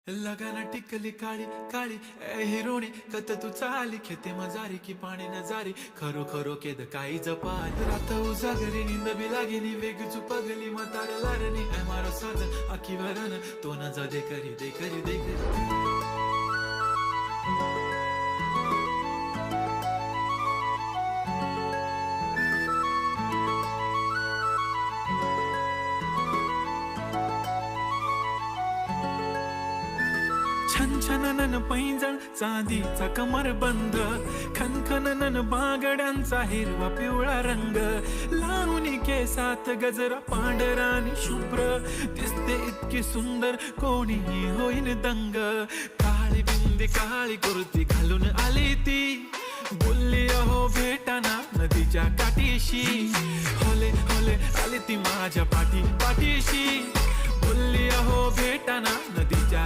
लगाना टिकली काळी काळी ए हिरोणी कत तू चाली खेते मजारी की पाणी नजारी खरो खरो केद काही जपाल रात उजागरी निंद बी लागेली वेग चुपगली मतार लारणी ए मारो साध आखी वरण तो न जा दे करी दे करी दे करी छन छननन पैंजण चांदीचा कमर बंद खनखननन बागड्यांचा हिरवा पिवळा रंग लावणी केसात गजरा पांढरा आणि शुभ्र दिसते इतकी सुंदर कोणीही होईन दंग काळी बिंदी काळी कुर्ती घालून आली ती बोलली अहो भेटाना नदीच्या काठीशी होले होले आली ती माझ्या पाठीशी बोलली अहो भेटाना नदीच्या